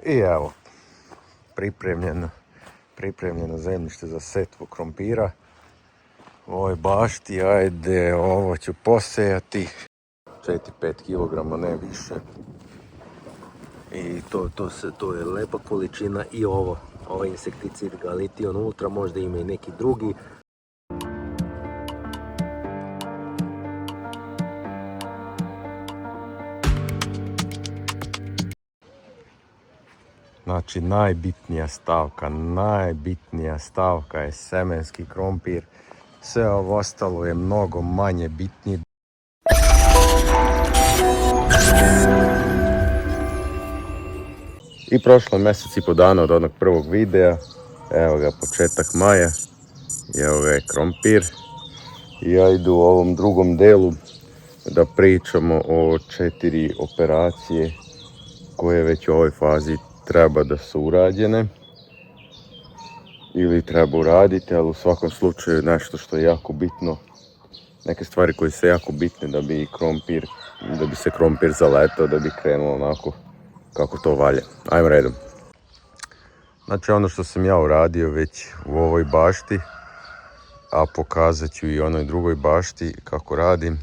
I evo, pripremljeno zemljište za setvu krompira. U ovoj bašti, ajde, ovo ću posejati 4-5 kg, ne više. I to je lepa količina i ovaj insekticid Galition Ultra, možda ima i neki drugi. Znači najbitnija stavka je semenski krompir. Sve ovo ostalo je mnogo manje bitnije. I prošlo mjesec i po dana od onog prvog videa. Evo ga, početak maja. I evo ga je krompir. I ja idu u ovom drugom delu da pričamo o 4 operacije koje već u ovoj fazi treba da su urađene ili treba uraditi, ali u svakom slučaju nešto što je jako bitno, neke stvari koje su jako bitne da bi se krompir zaletao, da bi krenuo onako kako to valja. Ajmo redom. Znači ono što sam ja uradio već u ovoj bašti, a pokazat ću i onoj drugoj bašti kako radim,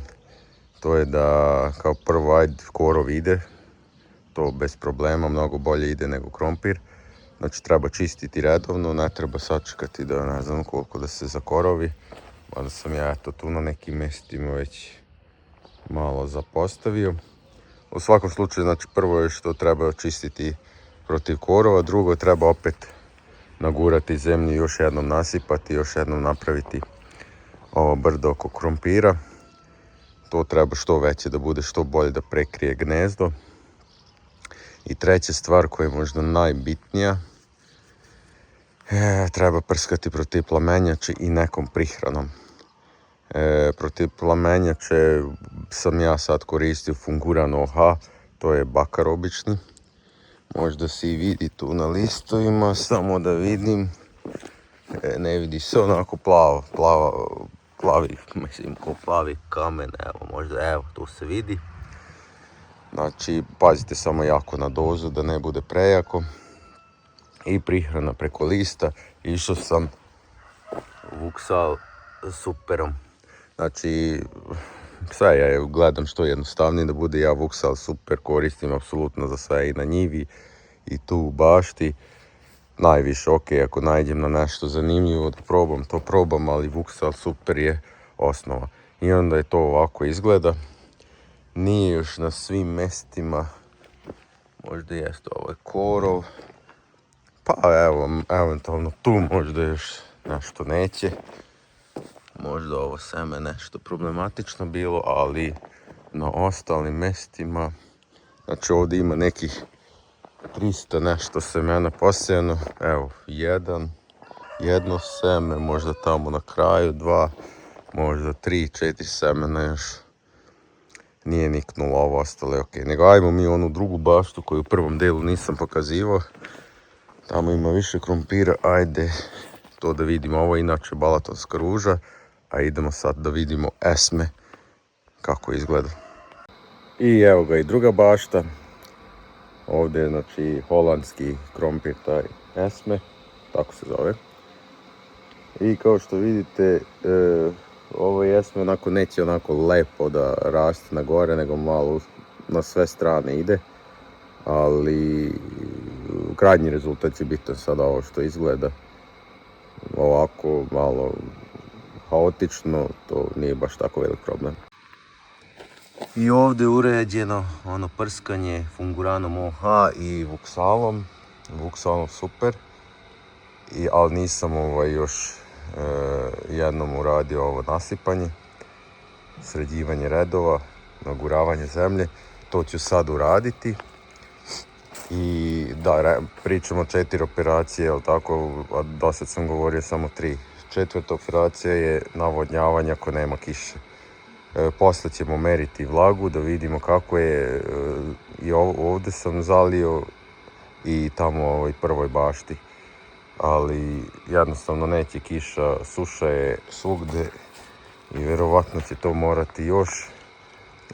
to je da kao prvo korov ide, to bez problema, mnogo bolje ide nego krompir. Znači treba čistiti redovno, ne treba sačekati da ne znam koliko da se zakorovi. Mada sam ja tu na nekim mjestima već malo zapostavio. U svakom slučaju, znači prvo je što treba čistiti protiv korova, drugo treba opet nagurati zemlju, još jednom nasipati, još jednom napraviti ovo brdo oko krompira. To treba što veće da bude, što bolje da prekrije gnezdo. I treća stvar koja je možda najbitnija, treba prskati protiv plamenjače i nekom prihranom. Protiv plamenjače sam ja sad koristio Funguran OH, to je bakar obični. Možda se i vidi tu na listovima, samo da vidim. Ne vidi se onako plavi kamen, evo tu se vidi. Znači pazite samo jako na dozu da ne bude prejako. I prihrana preko lista, išao sam Vuxal Superom. Znači sve ja gledam što jednostavnije da bude, ja Vuxal Super koristim apsolutno za sve i na njivi i tu u bašti. Najviše, ako nađem na nešto zanimljivo da probam, ali Vuxal Super je osnova. I onda je to ovako izgleda. Nije još na svim mestima, možda jeste ovaj korov. Pa evo, eventualno tu možda još nešto neće. Možda ovo seme nešto problematično bilo, ali na ostalim mestima, znači ovdje ima nekih 300 nešto semena posejano. Evo, jedno seme, možda tamo na kraju 2, možda 3-4 semena još nije niknulo, ovo ostalo je ok. Nego ajmo mi onu drugu baštu koju u prvom delu nisam pokazivao. Tamo ima više krompira, ajde to da vidimo. Ovo je inače balatonska ruža, a idemo sad da vidimo esme kako izgleda. I evo ga i druga bašta. Ovdje je znači holandski krompir, taj esme, tako se zove. I kao što vidite, ovo esme onako neće onako lepo da raste na gore, nego malo na sve strane ide. Ali krajnji rezultat je bitan. Sada ovo što izgleda ovako malo haotično, to nije baš tako velik problem. I ovdje je uređeno ono prskanje Funguranom OH i Vuxalom Super. Ali nisam još jednom uradio ovo nasipanje, sređivanje redova, naguravanje zemlje. To ću sad uraditi. I da, pričamo 4 operacije, ali tako, a dosad sam govorio samo 3. 4. operacija je navodnjavanje ako nema kiše. Posle ćemo meriti vlagu da vidimo kako je. I ovdje sam zalio i tamo u ovoj prvoj bašti. Ali jednostavno neće kiša, suša je svugde i vjerovatno će to morati još.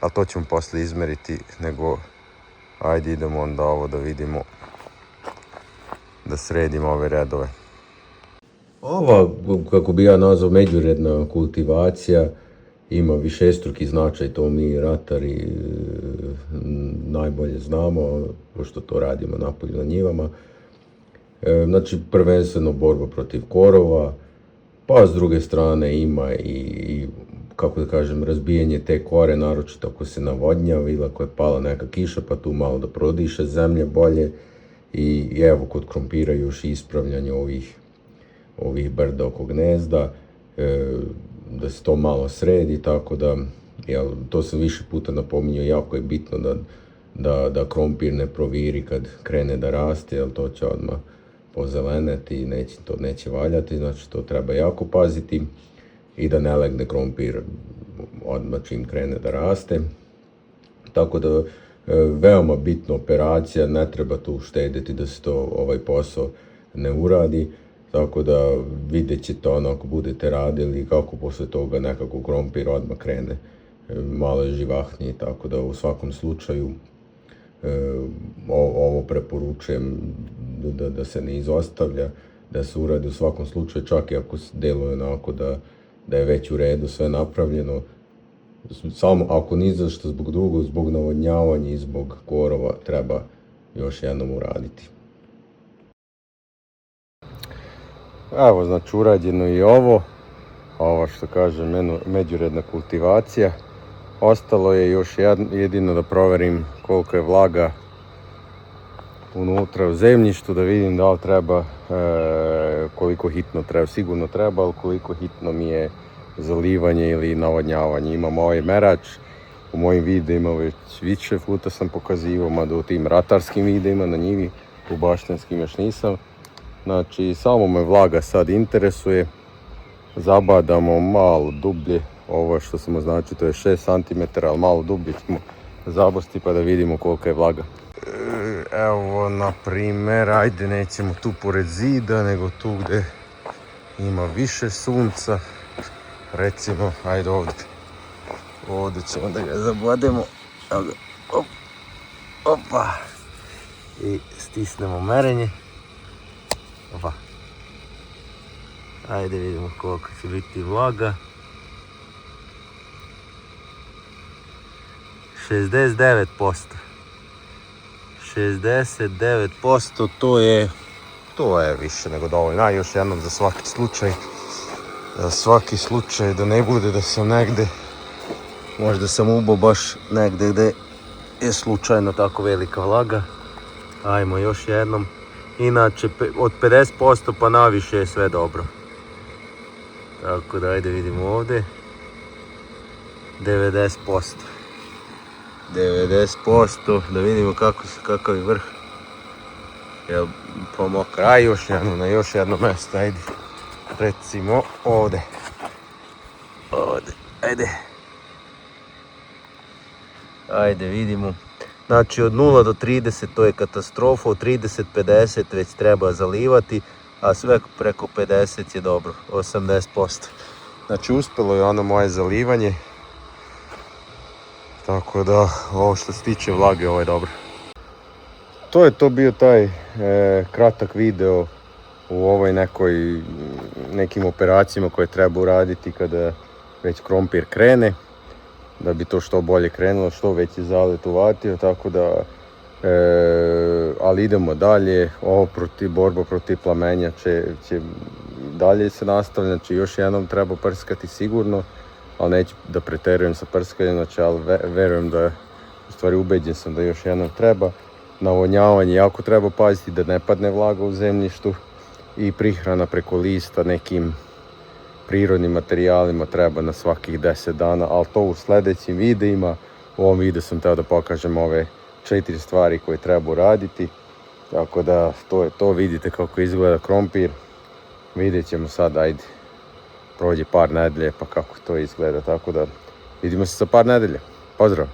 Ali to ćemo posle izmeriti, nego ajde idemo onda ovo da vidimo da sredimo ove redove. Ova, kako bi ja nazvao, međuredna kultivacija ima višestruki značaj, to mi ratari najbolje znamo, pošto to radimo napolju na njivama. Znači, prvenstveno borba protiv korova, pa s druge strane ima i kako da kažem, razbijanje te kore, naročito ako se navodnjava ili ako je pala neka kiša, pa tu malo da prodiše zemlje bolje. I evo, kod krompira još i ispravljanje ovih brda oko gnezda, da se to malo sredi, tako da, to sam više puta napominjao, jako je bitno da krompir ne proviri kad krene da raste, jer to će odmah pozeleneti i to neće valjati, znači to treba jako paziti i da ne legne krompir odmah čim krene da raste. Tako da, veoma bitna operacija, ne treba tu štediti da se to ovaj posao ne uradi. Tako da vidjet ćete ako budete radili kako posle toga nekako krompir odmah krene malo živahnije. Tako da u svakom slučaju ovo preporučujem da se ne izostavlja, da se uradi u svakom slučaju, čak i ako deluje onako da je već u redu sve napravljeno. Samo ako ni za što zbog drugog, zbog navodnjavanja i zbog korova treba još jednom uraditi. Evo, znači urađeno i ovo što kažem, međuredna kultivacija. Ostalo je još jedino da proverim koliko je vlaga unutra u zemljištu, da vidim da li treba, koliko hitno treba, sigurno treba, ali koliko hitno mi je zalivanje ili navodnjavanje. Imam ovaj merač, u mojim videima već više puta sam pokazivao, mada u tim ratarskim videima na njivi, u baštanskim još nisam. Znači, samo me vlaga sad interesuje, zabadamo malo dublje, ovo što sam označio, to je 6 cm, ali malo dublje ćemo zabosti pa da vidimo kolika je vlaga. Evo, na primjer, ajde, nećemo tu pored zida, nego tu gdje ima više sunca. Recimo, ajde ovdje ćemo da ga zabodemo. Opa! I stisnemo merenje. Opa. Ajde vidimo koliko će biti vlaga. 69%. 69%, to je više nego dovoljno. Još jednom za svaki slučaj, da ne bude da sam negde, možda sam ubao baš negde gde je slučajno tako velika vlaga. Ajmo još jednom. Inače, od 50% pa naviše je sve dobro. Tako da, ajde vidimo ovdje. 90%. 90%, da vidimo kakav je vrh. Jel pomokra, na još jedno mjesto, ajde. Recimo ovdje. Ajde. Ajde vidimo. Znači od 0 do 30 to je katastrofa, od 30-50 već treba zalivati, a sve preko 50 je dobro, 80%. Znači uspjelo je ono moje zalivanje. Tako da, ovo što se tiče vlage, ovo je dobro. To je to bio taj kratak video u ovoj nekim operacijama koje treba uraditi kada već krompir krene. Da bi to što bolje krenulo, što veći zalet uvatio, tako da, ali idemo dalje. Ovo borba protiv plamenja će dalje se nastavlja, znači još jednom treba prskati sigurno, ali neću da preterujem sa prskanjem, znači, ali verujem da, u stvari ubeđen sam da još jednom treba. Navodnjavanje jako treba paziti da ne padne vlaga u zemljištu i prihrana preko lista nekim prirodnim materijalima treba na svakih 10 dana, ali to u sljedećim videima. U ovom videu sam teo da pokažem ove 4 stvari koje treba uraditi. Tako da, to je to, vidite kako izgleda krompir. Vidjet ćemo sad, ajde, prođe par nedelje pa kako to izgleda, tako da vidimo se za par nedelja. Pozdrav!